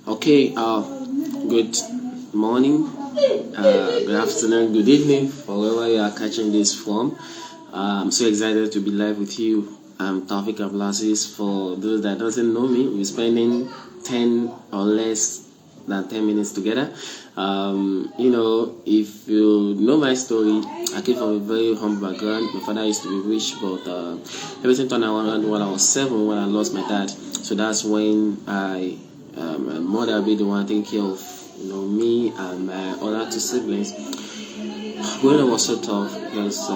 Okay, good morning, good afternoon, good evening, for wherever you are catching this from. I'm so excited to be live with you. I'm Taufik Ablasis. For those that doesn't know me, we're spending 10 or less than 10 minutes together. If you know my story, I came from a very humble background. My father used to be rich, but everything turned around when I was 7 when I lost my dad. So that's when my mother will be the one taking care of me and my other two siblings. Growing up was so tough because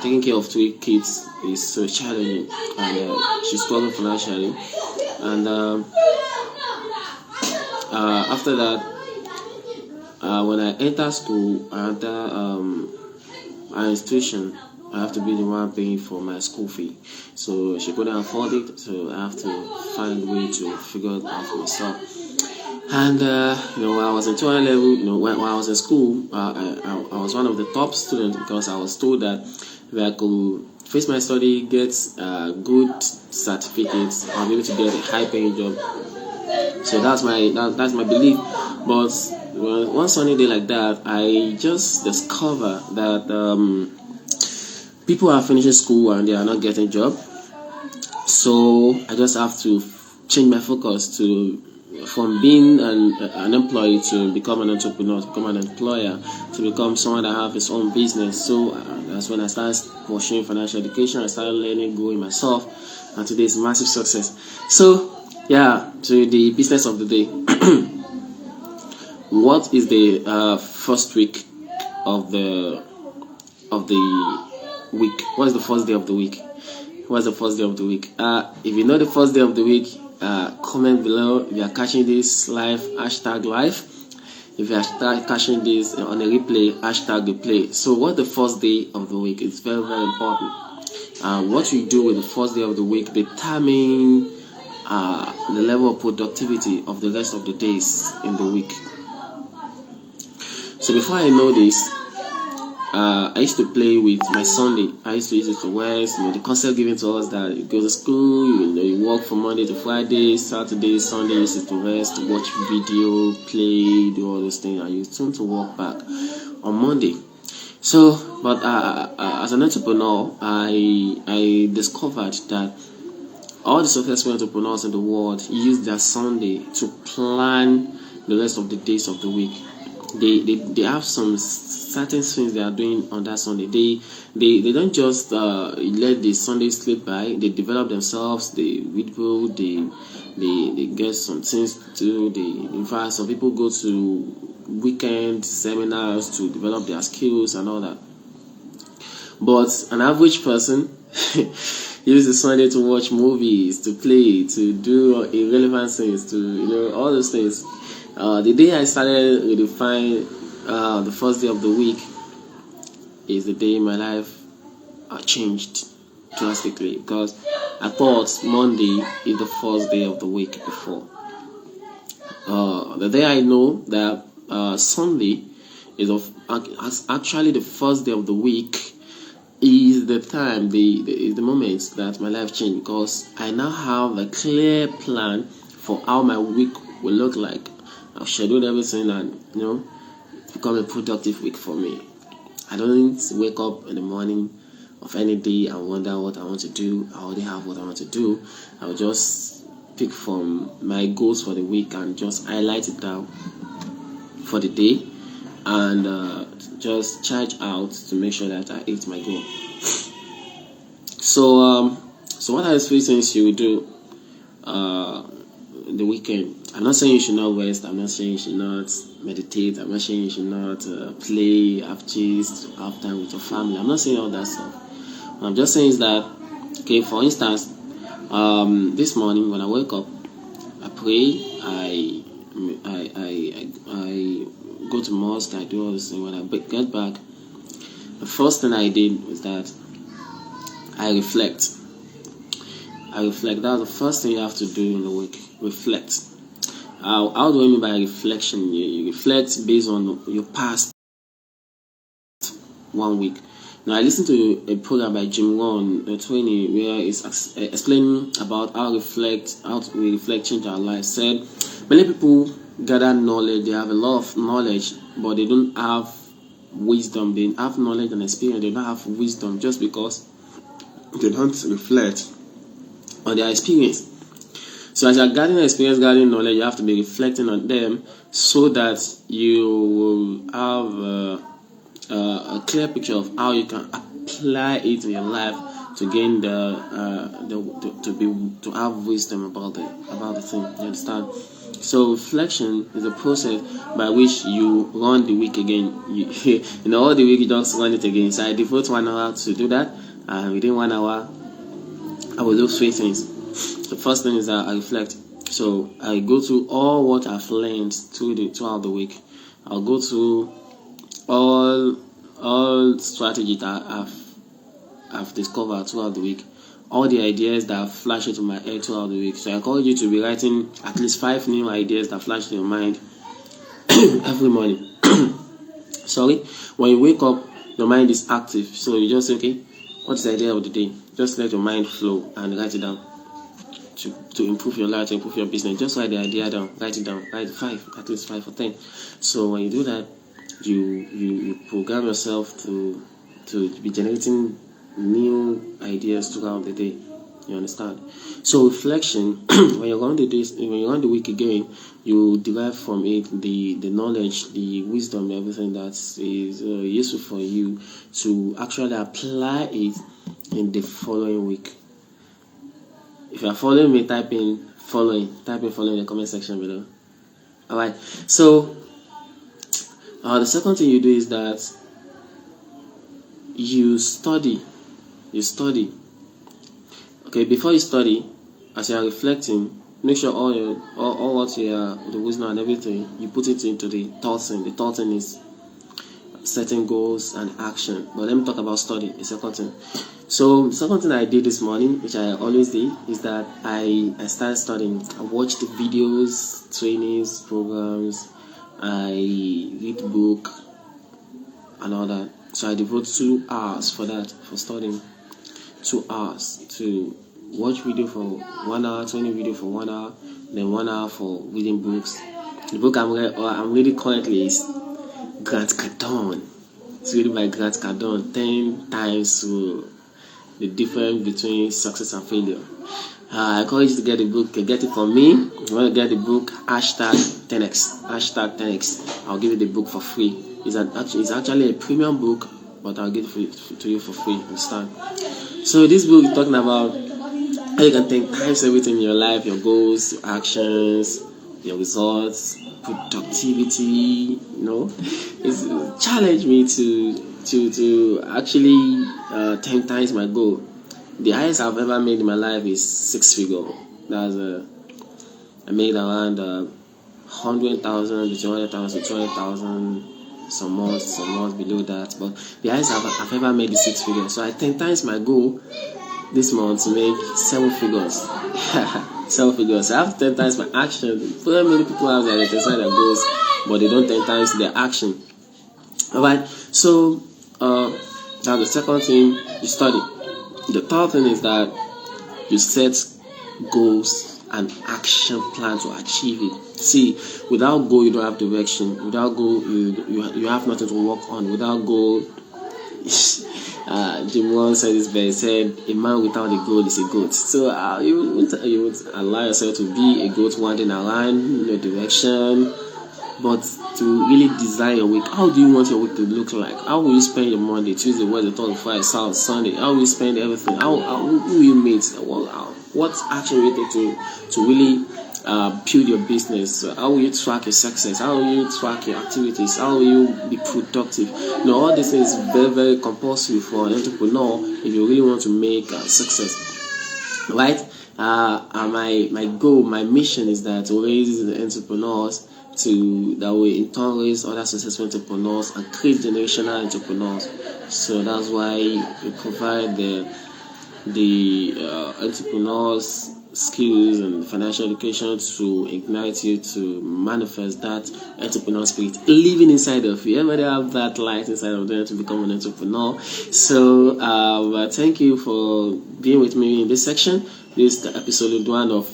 taking care of 3 kids is so challenging, and she struggled financially. And after that, when I enter school, I enter an institution, I have to be the one paying for my school fee. So she couldn't afford it, so I have to find a way to figure it out for myself. And when I was in 200 level, when I was in school, I was one of the top students because I was told that if I could face my study, get good certificates, I'll be able to get a high-paying job. So that's my belief. But one sunny day like that, I just discovered that people are finishing school and they are not getting job. So I just have to change my focus from being an employee to become an entrepreneur, to become an employer, to become someone that have his own business. So that's when I started pursuing financial education. I started learning, growing myself, and today is massive success. So to the business of the day. What is the first week of the week? What is the first day of the week? What's the first day of the week? If you know the first day of the week, comment below. If you are catching this live, hashtag live. If you are catching this on a replay, hashtag replay. So what's the first day of the week? It's very, very important. What you do with the first day of the week determine the level of productivity of the rest of the days in the week. So before I know this, I used to play with my Sunday. I used to use it to rest. The concept given to us that you go to school, you work from Monday to Friday, Saturday, Sunday, you use it to rest, to watch video, play, do all those things, and you turn to work back on Monday. So, but as an entrepreneur, I discovered that all the successful entrepreneurs in the world use their Sunday to plan the rest of the days of the week. They have some certain things they are doing on that Sunday. They don't just let the Sunday slip by. They develop themselves. They read books. They get some things to do. In fact, some people go to weekend seminars to develop their skills and all that. But an average person use the Sunday to watch movies, to play, to do irrelevant things, to all those things. The day I started redefine the first day of the week is the day my life changed drastically, because I thought Monday is the first day of the week before. The day I know that Sunday is actually the first day of the week is the time, the moment that my life changed, because I now have a clear plan for how my week will look like. I've scheduled everything and become a productive week for me. I don't wake up in the morning of any day and wonder what I want to do. I already have what I want to do. I'll just pick from my goals for the week and just highlight it down for the day and just charge out to make sure that I hit my goal. So what are the 3 things you will do the weekend? I'm not saying you should not rest. I'm not saying you should not meditate. I'm not saying you should not play, have chase, have time with your family. I'm not saying all that stuff. What I'm just saying is that, okay, for instance, this morning when I wake up, I pray, I go to mosque, I do all this thing. When I get back, the first thing I did was that I reflect. That's the first thing you have to do in the week. Reflect. How do I mean by reflection? You reflect based on your past 1 week. Now, I listened to a program by Jim Rohn, 20, where he's explaining about how we reflect change our lives. Said many people gather knowledge, they have a lot of knowledge, but they don't have wisdom. They have knowledge and experience, they don't have wisdom, just because they don't reflect on their experience. So as you're gathering experience, gathering knowledge, you have to be reflecting on them, so that you will have a clear picture of how you can apply it in your life to gain to have wisdom about the thing. You understand? So reflection is a process by which you run the week again. All the week you just run it again. So I devote 1 hour to do that, and within 1 hour I will do 3 things. The first thing is that I reflect. So I go through all what I've learned throughout the week. I'll go through all strategies that I've discovered throughout the week, all the ideas that flash into my head throughout the week. So I encourage you to be writing at least 5 new ideas that flash in your mind every morning. Sorry, when you wake up, your mind is active. So you just say, okay, what's the idea of the day? Just let your mind flow and write it down. To improve your life, to improve your business, just write the idea down, write it down, write 5, at least 5 or 10. So when you do that, you program yourself to be generating new ideas throughout the day. You understand? So reflection, when you're on the week again, you derive from it the knowledge, the wisdom, everything that is useful for you to actually apply it in the following week. If you are following me, type in following in the comment section below. Alright, so the second thing you do is that you study. Okay, before you study, as you are reflecting, make sure all what you are, the wisdom and everything, you put it into the thought thing. The thought thing is setting goals and action. But let me talk about study, the second thing. So the second thing I did this morning, which I always did, is that I started studying. I watched the videos, trainings, programs, I read book and all that. So I devote 2 hours for that, for studying. 2 hours to watch video for 1 hour, 20 video for 1 hour, then 1 hour for reading books. The book I'm reading currently is Grant Cardone. It's read by Grant Cardone, 10 times through the difference between success and failure. I encourage you to get the book. You get it from me. If you want to get the book, #10x. I'll give you the book for free. It's actually a premium book, but I'll give it to you for free. Understand? So this book is talking about how you can 10 times everything in your life: your goals, your actions, your results, productivity. It's challenged me to actually 10 times my goal. The highest I've ever made in my life is 6 figure. That's I made around 100,000, between 100,000 to 200,000, some months below that. But the highest I've ever made is 6 figures. So I 10 times my goal this month to make 7 figures. 7 figures. I have 10 times my action. Very many people have their goals, but they don't 10 times their action. Alright, so that's the second thing, you study. The third thing is that you set goals and action plan to achieve it. See, without goal, you don't have direction. Without goal, you have nothing to work on. Without goal, Jim Rohn said this best. He said, "A man without a goal is a goat." So you would allow yourself to be a goat wandering around, no direction. But to really design your week, how do you want your week to look like? How will you spend your Monday, Tuesday, Wednesday, Thursday, Friday, Saturday, Sunday? How will you spend everything? Who will you meet? What action will you take to really build your business? How will you track your success? How will you track your activities? How will you be productive? All these things is very, very compulsory for an entrepreneur if you really want to make success. Right? My goal, my mission is that to raise the entrepreneurs that will in turn raise other successful entrepreneurs and create generational entrepreneurs. So that's why we provide the entrepreneurs skills and financial education to ignite you to manifest that entrepreneur spirit living inside of you. Everybody have that light inside of them to become an entrepreneur. So thank you for being with me in this section. This is the episode 1 of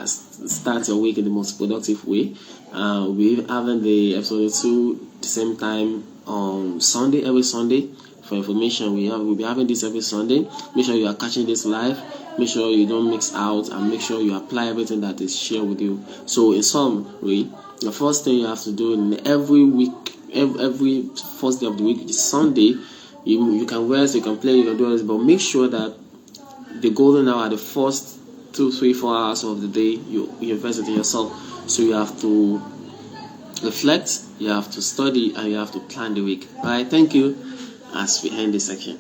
start your week in the most productive way. We're having the episode 2 the same time on Sunday, every Sunday. For information, we'll be having this every Sunday. Make sure you are catching this live. Make sure you don't mix out, and make sure you apply everything that is shared with you. So in summary, the first thing you have to do in every week, every first day of the week is Sunday. You can rest, you can play, you can do this, but make sure that the golden hour, the first 2, 3, 4 hours of the day, you invest it in yourself. So you have to reflect, you have to study, and you have to plan the week. Alright, thank you as we end this section.